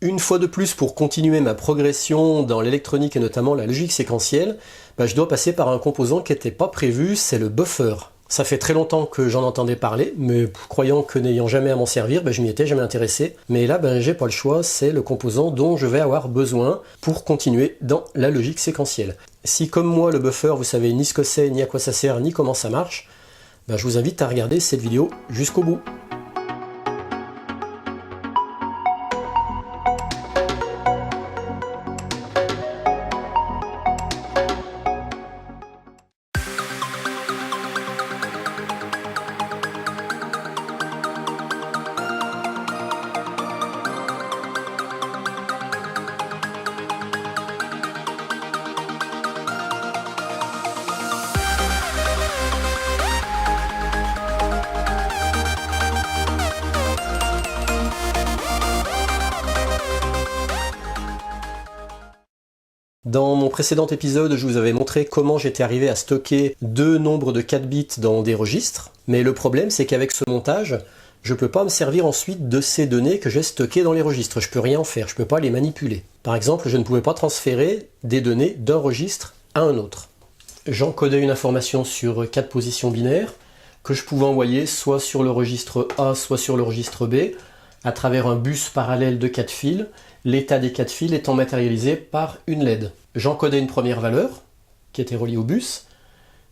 Une fois de plus, pour continuer ma progression dans l'électronique et notamment la logique séquentielle, je dois passer par un composant qui n'était pas prévu, c'est le buffer. Ça fait très longtemps que j'en entendais parler, mais croyant que n'ayant jamais à m'en servir, je m'y étais jamais intéressé. Mais là, j'ai pas le choix, c'est le composant dont je vais avoir besoin pour continuer dans la logique séquentielle. Si comme moi, le buffer, vous savez ni ce que c'est, ni à quoi ça sert, ni comment ça marche, je vous invite à regarder cette vidéo jusqu'au bout. Dans mon précédent épisode, je vous avais montré comment j'étais arrivé à stocker deux nombres de 4 bits dans des registres, mais le problème c'est qu'avec ce montage, je ne peux pas me servir ensuite de ces données que j'ai stockées dans les registres, je ne peux rien en faire, je ne peux pas les manipuler. Par exemple, je ne pouvais pas transférer des données d'un registre à un autre. J'encodais une information sur 4 positions binaires que je pouvais envoyer soit sur le registre A, soit sur le registre B, à travers un bus parallèle de 4 fils, l'état des 4 fils étant matérialisé par une LED. J'encodais une première valeur, qui était reliée au bus,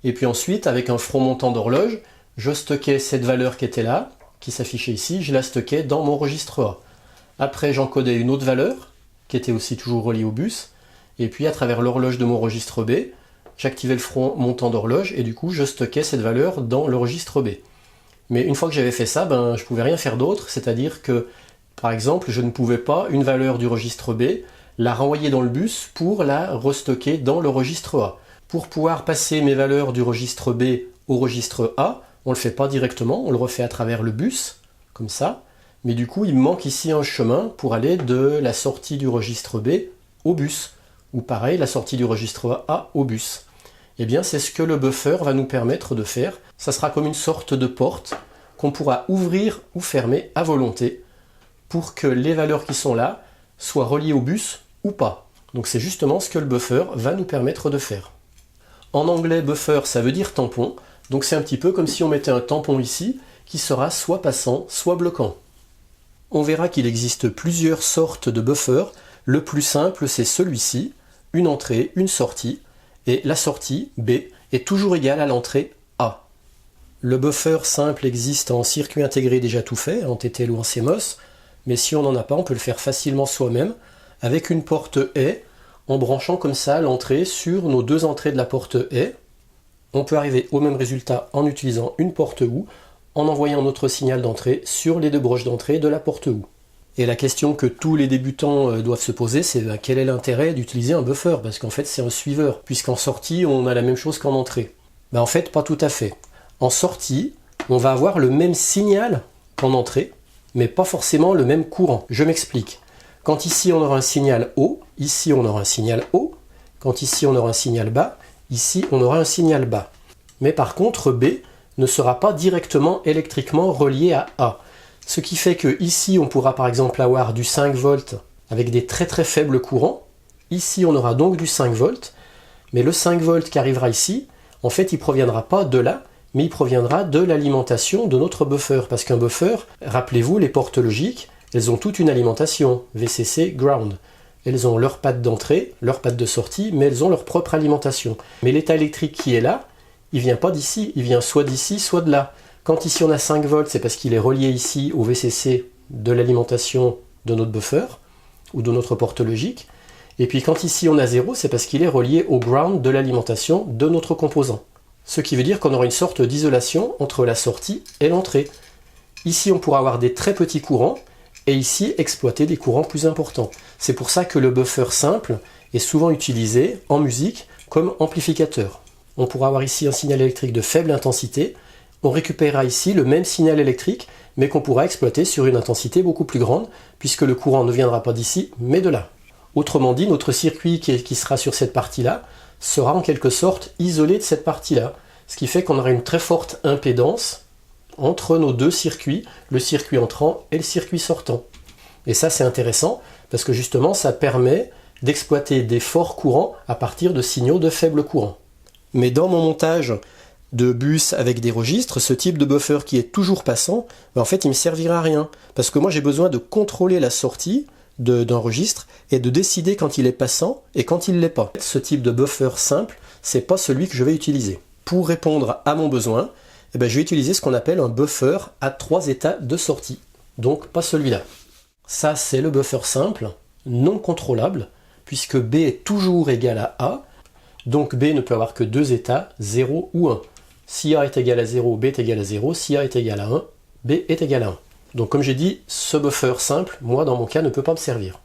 et puis ensuite, avec un front montant d'horloge, je stockais cette valeur qui était là, qui s'affichait ici, je la stockais dans mon registre A. Après, j'encodais une autre valeur, qui était aussi toujours reliée au bus, et puis à travers l'horloge de mon registre B, j'activais le front montant d'horloge, et du coup, je stockais cette valeur dans le registre B. Mais une fois que j'avais fait ça, je ne pouvais rien faire d'autre, c'est-à-dire que, par exemple, je ne pouvais pas, une valeur du registre B, la renvoyer dans le bus pour la restocker dans le registre A. Pour pouvoir passer mes valeurs du registre B au registre A, on ne le fait pas directement, on le refait à travers le bus, comme ça, mais du coup il me manque ici un chemin pour aller de la sortie du registre B au bus, ou pareil, la sortie du registre A au bus. Eh bien c'est ce que le buffer va nous permettre de faire, ça sera comme une sorte de porte qu'on pourra ouvrir ou fermer à volonté, pour que les valeurs qui sont là soient reliées au bus ou pas. Donc c'est justement ce que le buffer va nous permettre de faire. En anglais, buffer, ça veut dire tampon, donc c'est un petit peu comme si on mettait un tampon ici, qui sera soit passant, soit bloquant. On verra qu'il existe plusieurs sortes de buffers. Le plus simple, c'est celui-ci, une entrée, une sortie, et la sortie, B, est toujours égale à l'entrée A. Le buffer simple existe en circuit intégré déjà tout fait, en TTL ou en CMOS, mais si on n'en a pas, on peut le faire facilement soi-même, avec une porte E, en branchant comme ça l'entrée sur nos deux entrées de la porte E. On peut arriver au même résultat en utilisant une porte OU, en envoyant notre signal d'entrée sur les deux broches d'entrée de la porte OU. Et la question que tous les débutants doivent se poser, c'est quel est l'intérêt d'utiliser un buffer? Parce qu'en fait, c'est un suiveur, puisqu'en sortie, on a la même chose qu'en entrée. En fait, pas tout à fait. En sortie, on va avoir le même signal qu'en entrée, mais pas forcément le même courant. Je m'explique. Quand ici on aura un signal haut, ici on aura un signal haut. Quand ici on aura un signal bas, ici on aura un signal bas. Mais par contre B ne sera pas directement électriquement relié à A. Ce qui fait que ici on pourra par exemple avoir du 5 volts avec des très très faibles courants. Ici on aura donc du 5 volts, mais le 5 volts qui arrivera ici, en fait il ne proviendra pas de là, mais il proviendra de l'alimentation de notre buffer. Parce qu'un buffer, rappelez-vous, les portes logiques, elles ont toute une alimentation, VCC, ground. Elles ont leur patte d'entrée, leur patte de sortie, mais elles ont leur propre alimentation. Mais l'état électrique qui est là, il ne vient pas d'ici, il vient soit d'ici, soit de là. Quand ici on a 5 volts, c'est parce qu'il est relié ici au VCC de l'alimentation de notre buffer, ou de notre porte logique. Et puis quand ici on a 0, c'est parce qu'il est relié au ground de l'alimentation de notre composant. Ce qui veut dire qu'on aura une sorte d'isolation entre la sortie et l'entrée. Ici on pourra avoir des très petits courants, et ici exploiter des courants plus importants. C'est pour ça que le buffer simple est souvent utilisé en musique comme amplificateur. On pourra avoir ici un signal électrique de faible intensité, on récupérera ici le même signal électrique, mais qu'on pourra exploiter sur une intensité beaucoup plus grande, puisque le courant ne viendra pas d'ici, mais de là. Autrement dit, notre circuit qui sera sur cette partie-là sera en quelque sorte isolé de cette partie-là, ce qui fait qu'on aura une très forte impédance entre nos deux circuits, le circuit entrant et le circuit sortant. Et ça c'est intéressant parce que justement ça permet d'exploiter des forts courants à partir de signaux de faible courant. Mais dans mon montage de bus avec des registres, ce type de buffer qui est toujours passant, en fait il ne me servira à rien. Parce que moi j'ai besoin de contrôler la sortie d'un registre et de décider quand il est passant et quand il ne l'est pas. Ce type de buffer simple, c'est pas celui que je vais utiliser. Pour répondre à mon besoin, je vais utiliser ce qu'on appelle un buffer à 3 états de sortie. Donc pas celui-là. Ça c'est le buffer simple, non contrôlable, puisque B est toujours égal à A, donc B ne peut avoir que 2 états, 0 ou 1. Si A est égal à 0, B est égal à 0, si A est égal à 1, B est égal à 1. Donc comme j'ai dit, ce buffer simple, moi dans mon cas, ne peut pas me servir.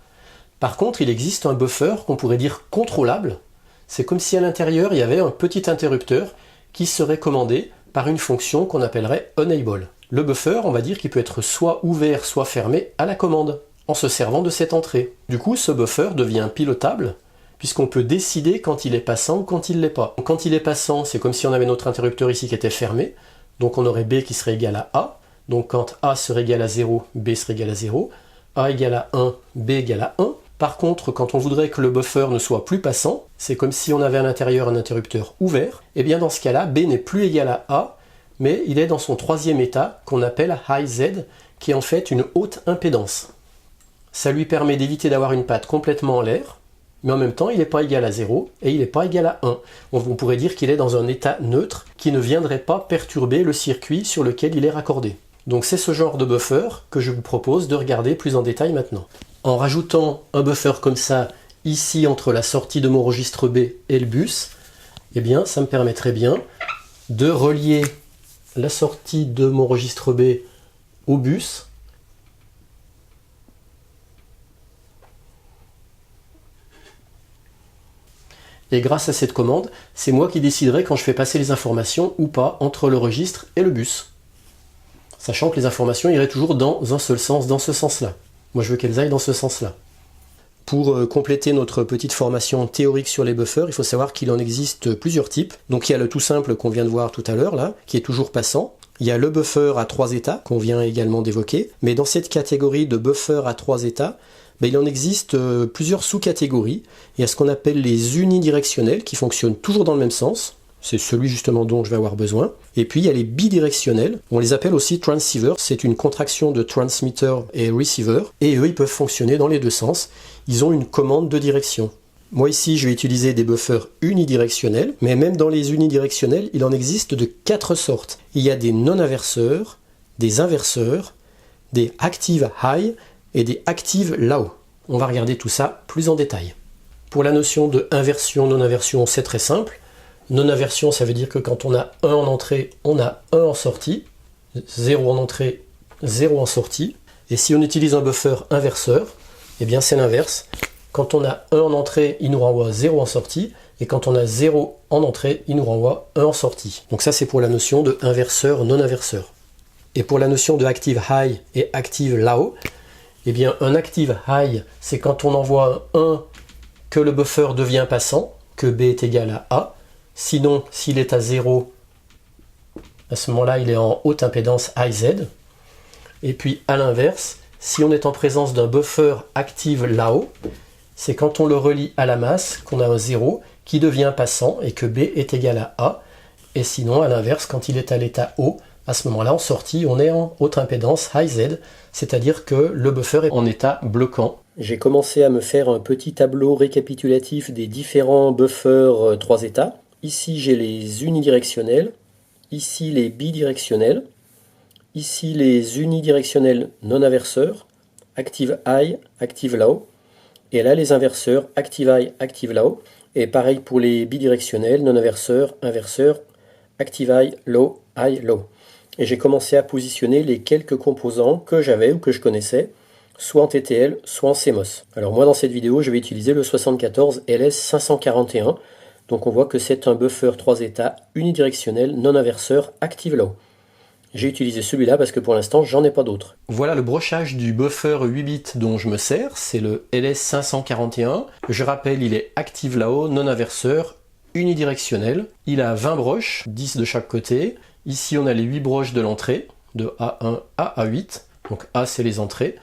Par contre, il existe un buffer qu'on pourrait dire contrôlable. C'est comme si à l'intérieur, il y avait un petit interrupteur qui serait commandé par une fonction qu'on appellerait enable. Le buffer, on va dire qu'il peut être soit ouvert, soit fermé à la commande, en se servant de cette entrée. Du coup, ce buffer devient pilotable, puisqu'on peut décider quand il est passant ou quand il ne l'est pas. Donc, quand il est passant, c'est comme si on avait notre interrupteur ici qui était fermé, donc on aurait B qui serait égal à A, donc quand A serait égal à 0, B serait égal à 0, A égale à 1, B égale à 1. Par contre, quand on voudrait que le buffer ne soit plus passant, c'est comme si on avait à l'intérieur un interrupteur ouvert, et bien dans ce cas-là, B n'est plus égal à A, mais il est dans son troisième état qu'on appelle high Z, qui est en fait une haute impédance. Ça lui permet d'éviter d'avoir une patte complètement en l'air, mais en même temps il n'est pas égal à 0 et il n'est pas égal à 1. On pourrait dire qu'il est dans un état neutre qui ne viendrait pas perturber le circuit sur lequel il est raccordé. Donc c'est ce genre de buffer que je vous propose de regarder plus en détail maintenant. En rajoutant un buffer comme ça, ici entre la sortie de mon registre B et le bus, eh bien ça me permettrait bien de relier la sortie de mon registre B au bus. Et grâce à cette commande, c'est moi qui déciderai quand je fais passer les informations ou pas entre le registre et le bus. Sachant que les informations iraient toujours dans un seul sens, dans ce sens-là. Moi je veux qu'elles aillent dans ce sens-là. Pour compléter notre petite formation théorique sur les buffers, il faut savoir qu'il en existe plusieurs types. Donc il y a le tout simple qu'on vient de voir tout à l'heure, là, qui est toujours passant. Il y a le buffer à 3 états, qu'on vient également d'évoquer. Mais dans cette catégorie de buffer à 3 états, il en existe plusieurs sous-catégories. Il y a ce qu'on appelle les unidirectionnels, qui fonctionnent toujours dans le même sens. C'est celui justement dont je vais avoir besoin. Et puis il y a les bidirectionnels, on les appelle aussi transceivers, c'est une contraction de transmitter et receiver, et eux ils peuvent fonctionner dans les deux sens, ils ont une commande de direction. Moi ici je vais utiliser des buffers unidirectionnels, mais même dans les unidirectionnels, il en existe de 4 sortes. Il y a des non-inverseurs, des inverseurs, des active high et des active low. On va regarder tout ça plus en détail. Pour la notion de inversion, non-inversion, c'est très simple. Non-inversion, ça veut dire que quand on a 1 en entrée, on a 1 en sortie. 0 en entrée, 0 en sortie. Et si on utilise un buffer inverseur, eh bien c'est l'inverse. Quand on a 1 en entrée, il nous renvoie 0 en sortie. Et quand on a 0 en entrée, il nous renvoie 1 en sortie. Donc ça c'est pour la notion de inverseur, non-inverseur. Et pour la notion de active high et active low, eh bien un active high, c'est quand on envoie un 1 que le buffer devient passant, que B est égal à A. Sinon, s'il est à 0, à ce moment-là, il est en haute impédance IZ. Et puis, à l'inverse, si on est en présence d'un buffer active là-haut, c'est quand on le relie à la masse qu'on a un 0 qui devient passant et que B est égal à A. Et sinon, à l'inverse, quand il est à l'état haut, à ce moment-là, en sortie, on est en haute impédance IZ, c'est-à-dire que le buffer est en état bloquant. J'ai commencé à me faire un petit tableau récapitulatif des différents buffers 3 états. Ici, j'ai les unidirectionnels, ici les bidirectionnels, ici les unidirectionnels non-inverseurs, active high, active low, et là les inverseurs, active high, active low, et pareil pour les bidirectionnels, non-inverseurs, inverseurs, active high, low. Et j'ai commencé à positionner les quelques composants que j'avais ou que je connaissais, soit en TTL, soit en CMOS. Alors moi dans cette vidéo, je vais utiliser le 74 LS541, donc on voit que c'est un buffer 3 états unidirectionnel non-inverseur active low. J'ai utilisé celui-là parce que pour l'instant, j'en ai pas d'autres. Voilà le brochage du buffer 8 bits dont je me sers, c'est le LS541. Je rappelle, il est active low, non-inverseur, unidirectionnel. Il a 20 broches, 10 de chaque côté. Ici, on a les 8 broches de l'entrée, de A1 à A8. Donc A, c'est les entrées.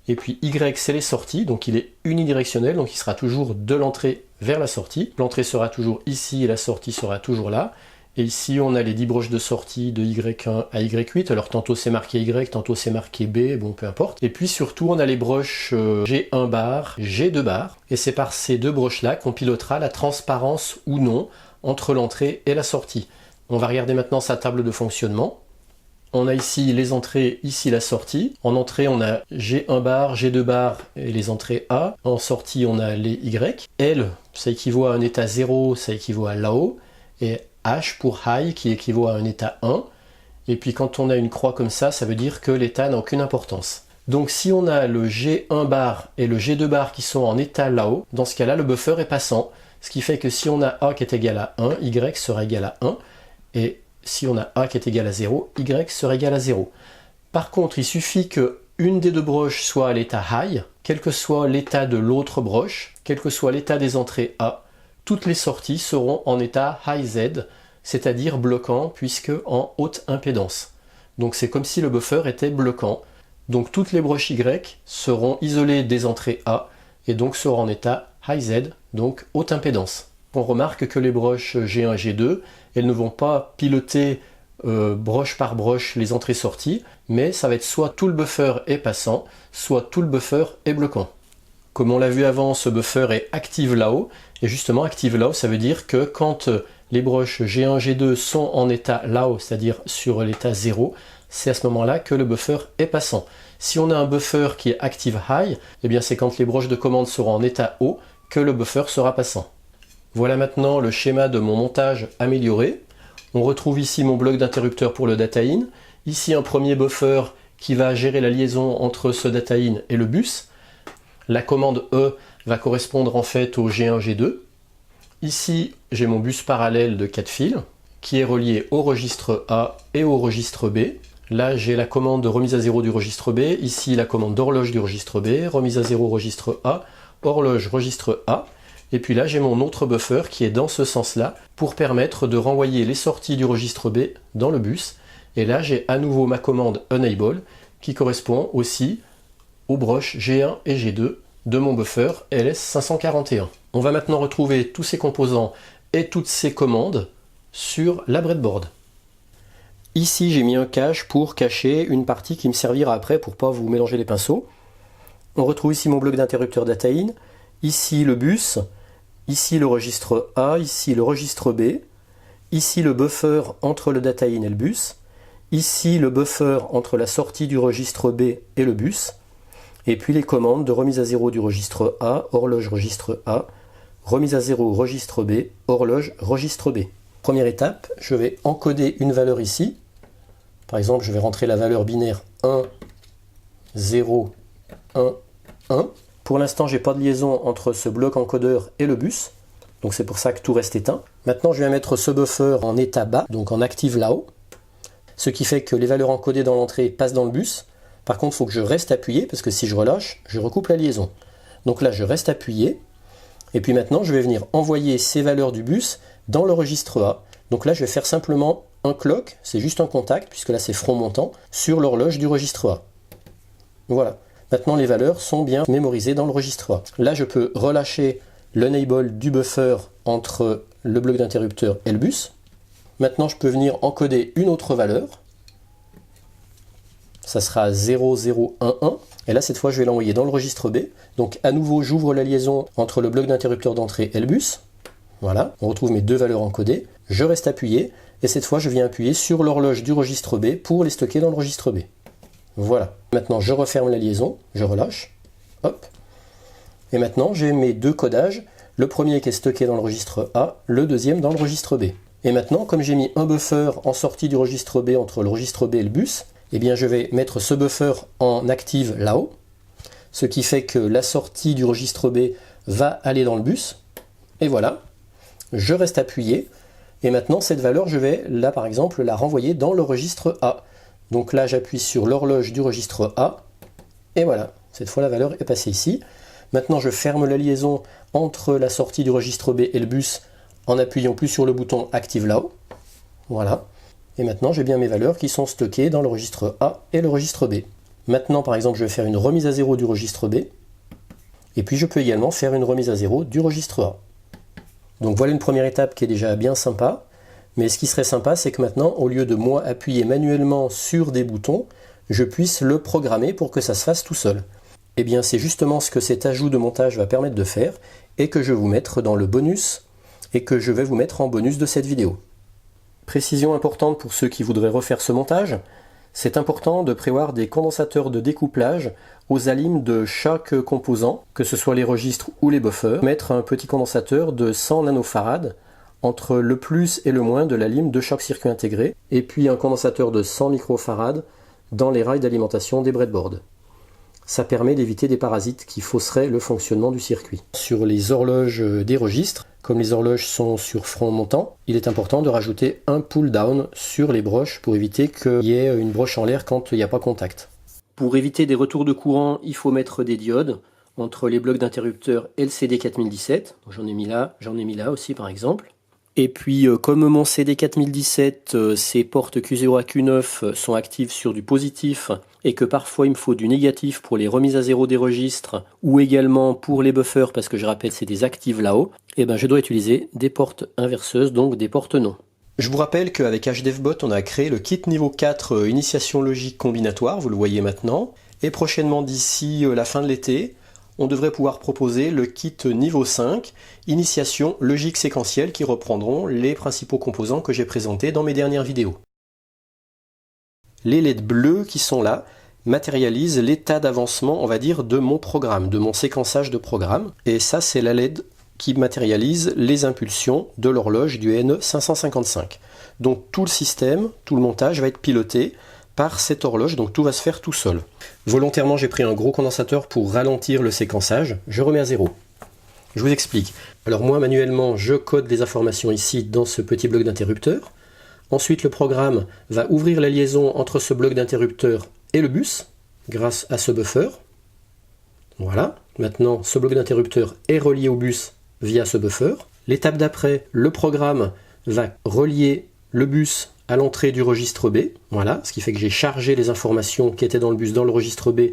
Et puis Y, c'est les sorties, donc il est unidirectionnel, donc il sera toujours de l'entrée vers la sortie. L'entrée sera toujours ici et la sortie sera toujours là. Et ici, on a les 10 broches de sortie de Y1 à Y8. Alors tantôt c'est marqué Y, tantôt c'est marqué B, bon peu importe. Et puis surtout, on a les broches G1 bar, G2 bar. Et c'est par ces deux broches-là qu'on pilotera la transparence ou non entre l'entrée et la sortie. On va regarder maintenant sa table de fonctionnement. On a ici les entrées, ici la sortie. En entrée, on a G1 bar, G2 bar et les entrées A. En sortie, on a les Y. L, ça équivaut à un état 0, ça équivaut à low. Et H pour high, qui équivaut à un état 1. Et puis quand on a une croix comme ça veut dire que l'état n'a aucune importance. Donc si on a le G1 bar et le G2 bar qui sont en état low, dans ce cas-là, le buffer est passant. Ce qui fait que si on a A qui est égal à 1, Y sera égal à 1. Et si on a A qui est égal à 0, Y sera égal à 0. Par contre, il suffit que une des deux broches soit à l'état high, quel que soit l'état de l'autre broche, quel que soit l'état des entrées A, toutes les sorties seront en état high Z, c'est-à-dire bloquant puisque en haute impédance. Donc c'est comme si le buffer était bloquant. Donc toutes les broches Y seront isolées des entrées A et donc seront en état high Z, donc haute impédance. On remarque que les broches G1 et G2, elles ne vont pas piloter broche par broche les entrées-sorties, mais ça va être soit tout le buffer est passant, soit tout le buffer est bloquant. Comme on l'a vu avant, ce buffer est active low, et justement active low, ça veut dire que quand les broches G1 et G2 sont en état low, c'est-à-dire sur l'état 0, c'est à ce moment-là que le buffer est passant. Si on a un buffer qui est active high, eh bien c'est quand les broches de commande seront en état haut que le buffer sera passant. Voilà maintenant le schéma de mon montage amélioré. On retrouve ici mon bloc d'interrupteur pour le data in. Ici un premier buffer qui va gérer la liaison entre ce data in et le bus. La commande E va correspondre en fait au G1, G2. Ici j'ai mon bus parallèle de 4 fils qui est relié au registre A et au registre B. Là j'ai la commande de remise à 0 du registre B. Ici la commande d'horloge du registre B. Remise à 0 registre A. Horloge registre A. Et puis là, j'ai mon autre buffer qui est dans ce sens-là pour permettre de renvoyer les sorties du registre B dans le bus. Et là, j'ai à nouveau ma commande Enable qui correspond aussi aux broches G1 et G2 de mon buffer LS541. On va maintenant retrouver tous ces composants et toutes ces commandes sur la breadboard. Ici, j'ai mis un cache pour cacher une partie qui me servira après pour ne pas vous mélanger les pinceaux. On retrouve ici mon bloc d'interrupteur data in, ici le bus, ici le registre A, ici le registre B, ici le buffer entre le data in et le bus, ici le buffer entre la sortie du registre B et le bus, et puis les commandes de remise à 0 du registre A, horloge registre A, remise à 0 registre B, horloge registre B. Première étape, je vais encoder une valeur ici. Par exemple, je vais rentrer la valeur binaire 1, 0, 1, 1. Pour l'instant, je n'ai pas de liaison entre ce bloc encodeur et le bus, donc c'est pour ça que tout reste éteint. Maintenant, je vais mettre ce buffer en état bas, donc en active low, ce qui fait que les valeurs encodées dans l'entrée passent dans le bus. Par contre, il faut que je reste appuyé, parce que si je relâche, je recoupe la liaison. Donc là, je reste appuyé, et puis maintenant, je vais venir envoyer ces valeurs du bus dans le registre A. Donc là, je vais faire simplement un clock, c'est juste un contact, puisque là, c'est front montant, sur l'horloge du registre A. Voilà. Maintenant, les valeurs sont bien mémorisées dans le registre A. Là, je peux relâcher l'enable du buffer entre le bloc d'interrupteur et le bus. Maintenant, je peux venir encoder une autre valeur. Ça sera 0011. Et là, cette fois, je vais l'envoyer dans le registre B. Donc, à nouveau, j'ouvre la liaison entre le bloc d'interrupteur d'entrée et le bus. Voilà, on retrouve mes deux valeurs encodées. Je reste appuyé. Et cette fois, je viens appuyer sur l'horloge du registre B pour les stocker dans le registre B. Voilà. Maintenant, je referme la liaison, je relâche. Hop. Et maintenant, j'ai mes deux codages. Le premier qui est stocké dans le registre A, le deuxième dans le registre B. Et maintenant, comme j'ai mis un buffer en sortie du registre B entre le registre B et le bus, eh bien, je vais mettre ce buffer en active là-haut. Ce qui fait que la sortie du registre B va aller dans le bus. Et voilà. Je reste appuyé. Et maintenant, cette valeur, je vais, là par exemple, la renvoyer dans le registre A. Donc là, j'appuie sur l'horloge du registre A, et voilà, cette fois la valeur est passée ici. Maintenant, je ferme la liaison entre la sortie du registre B et le bus en appuyant plus sur le bouton Active Now. Voilà. Et maintenant, j'ai bien mes valeurs qui sont stockées dans le registre A et le registre B. Maintenant, par exemple, je vais faire une remise à 0 du registre B. Et puis, je peux également faire une remise à 0 du registre A. Donc voilà une première étape qui est déjà bien sympa. Mais ce qui serait sympa, c'est que maintenant, au lieu de moi appuyer manuellement sur des boutons, je puisse le programmer pour que ça se fasse tout seul. Eh bien, c'est justement ce que cet ajout de montage va permettre de faire et que je vais vous mettre dans le bonus et que je vais vous mettre en bonus de cette vidéo. Précision importante pour ceux qui voudraient refaire ce montage, c'est important de prévoir des condensateurs de découplage aux alimes de chaque composant, que ce soit les registres ou les buffers. Mettre un petit condensateur de 100 nanofarad entre le plus et le moins de la lime de chaque circuit intégré, et puis un condensateur de 100 microfarad dans les rails d'alimentation des breadboards. Ça permet d'éviter des parasites qui fausseraient le fonctionnement du circuit. Sur les horloges des registres, comme les horloges sont sur front montant, il est important de rajouter un pull-down sur les broches pour éviter qu'il y ait une broche en l'air quand il n'y a pas contact. Pour éviter des retours de courant, il faut mettre des diodes entre les blocs d'interrupteurs LCD 4017. J'en ai mis là aussi par exemple. Et puis, comme mon CD 4017, ses portes Q0 à Q9 sont actives sur du positif et que parfois il me faut du négatif pour les remises à 0 des registres ou également pour les buffers parce que je rappelle c'est des actives là-haut, et ben je dois utiliser des portes inverseuses, donc des portes non. Je vous rappelle qu'avec HDevBot, on a créé le kit niveau 4 initiation logique combinatoire, vous le voyez maintenant, et prochainement d'ici la fin de l'été, on devrait pouvoir proposer le kit niveau 5, initiation logique séquentielle, qui reprendront les principaux composants que j'ai présentés dans mes dernières vidéos. Les LED bleus qui sont là matérialisent l'état d'avancement, on va dire, de mon programme, de mon séquençage de programme. Et ça, c'est la LED qui matérialise les impulsions de l'horloge du NE555. Donc tout le système, tout le montage va être piloté par cette horloge, donc tout va se faire tout seul. Volontairement, j'ai pris un gros condensateur pour ralentir le séquençage. Je remets à 0. Je vous explique. Alors moi, manuellement, je code des informations ici dans ce petit bloc d'interrupteur. Ensuite, le programme va ouvrir la liaison entre ce bloc d'interrupteur et le bus, grâce à ce buffer. Voilà. Maintenant, ce bloc d'interrupteur est relié au bus via ce buffer. L'étape d'après, le programme va relier le bus à l'entrée du registre B, voilà, ce qui fait que j'ai chargé les informations qui étaient dans le bus dans le registre B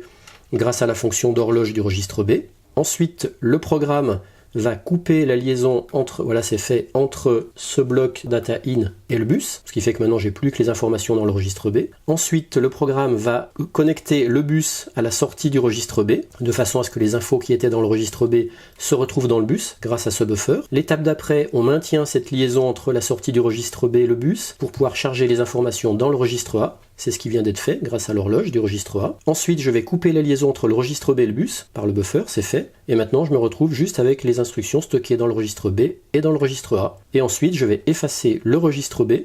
grâce à la fonction d'horloge du registre B. Ensuite, le programme va couper la liaison entre, voilà c'est fait, entre ce bloc data in et le bus, ce qui fait que maintenant j'ai plus que les informations dans le registre B. Ensuite, le programme va connecter le bus à la sortie du registre B, de façon à ce que les infos qui étaient dans le registre B se retrouvent dans le bus grâce à ce buffer. L'étape d'après, on maintient cette liaison entre la sortie du registre B et le bus pour pouvoir charger les informations dans le registre A. C'est ce qui vient d'être fait grâce à l'horloge du registre A. Ensuite, je vais couper la liaison entre le registre B et le bus par le buffer, c'est fait. Et maintenant, je me retrouve juste avec les instructions stockées dans le registre B et dans le registre A. Et ensuite, je vais effacer le registre B.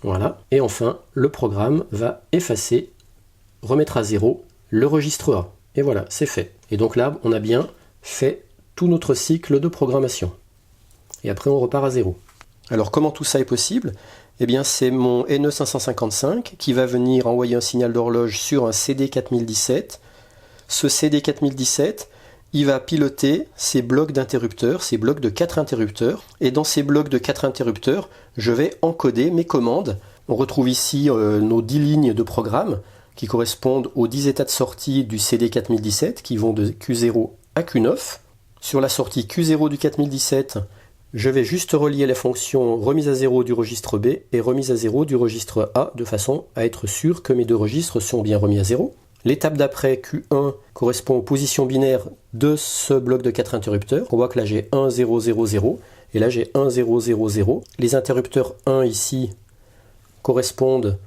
Voilà. Et enfin, le programme va effacer, remettre à 0 le registre A. Et voilà, c'est fait. Et donc là, on a bien fait tout notre cycle de programmation. Et après, on repart à 0. Alors, comment tout ça est possible ? Eh bien, c'est mon NE555 qui va venir envoyer un signal d'horloge sur un CD 4017. Ce CD 4017, il va piloter ces blocs d'interrupteurs, ces blocs de 4 interrupteurs. Et dans ces blocs de 4 interrupteurs, je vais encoder mes commandes. On retrouve ici nos 10 lignes de programme qui correspondent aux 10 états de sortie du CD 4017 qui vont de Q0 à Q9. Sur la sortie Q0 du 4017, je vais juste relier la fonction remise à 0 du registre B et remise à 0 du registre A de façon à être sûr que mes deux registres sont bien remis à 0. L'étape d'après, Q1, correspond aux positions binaires de ce bloc de 4 interrupteurs. On voit que là j'ai 1, 0, 0, 0 et là j'ai 1, 0, 0, 0. Les interrupteurs 1 ici correspondent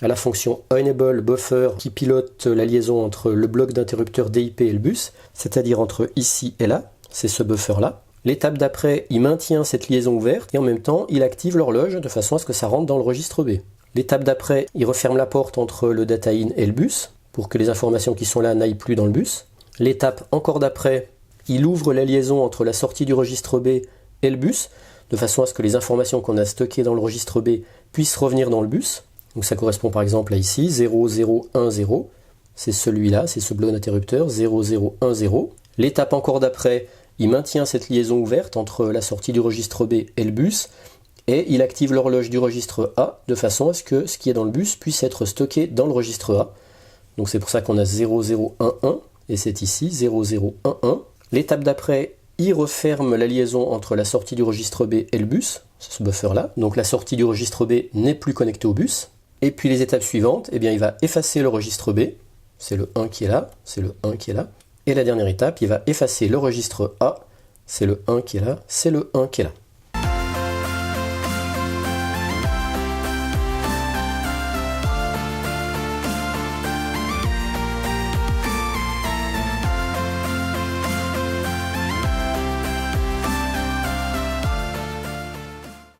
à la fonction enable buffer qui pilote la liaison entre le bloc d'interrupteurs DIP et le bus, c'est-à-dire entre ici et là, c'est ce buffer là. L'étape d'après, il maintient cette liaison ouverte et en même temps, il active l'horloge de façon à ce que ça rentre dans le registre B. L'étape d'après, il referme la porte entre le data in et le bus pour que les informations qui sont là n'aillent plus dans le bus. L'étape encore d'après, il ouvre la liaison entre la sortie du registre B et le bus de façon à ce que les informations qu'on a stockées dans le registre B puissent revenir dans le bus. Donc ça correspond par exemple à ici, 0, 0, 1, 0. C'est celui-là, c'est ce bloc d'interrupteur, 0, 0, 1, 0. L'étape encore d'après, il maintient cette liaison ouverte entre la sortie du registre B et le bus et il active l'horloge du registre A de façon à ce que ce qui est dans le bus puisse être stocké dans le registre A Donc c'est pour ça qu'on a 0011, et c'est ici 0011. L'étape d'après, il referme la liaison entre la sortie du registre B et le bus, ce buffer-là. Donc la sortie du registre B n'est plus connectée au bus. Et puis les étapes suivantes, eh bien, il va effacer le registre B, c'est le 1 qui est là, c'est le 1 qui est là. Et la dernière étape, il va effacer le registre A, c'est le 1 qui est là, c'est le 1 qui est là.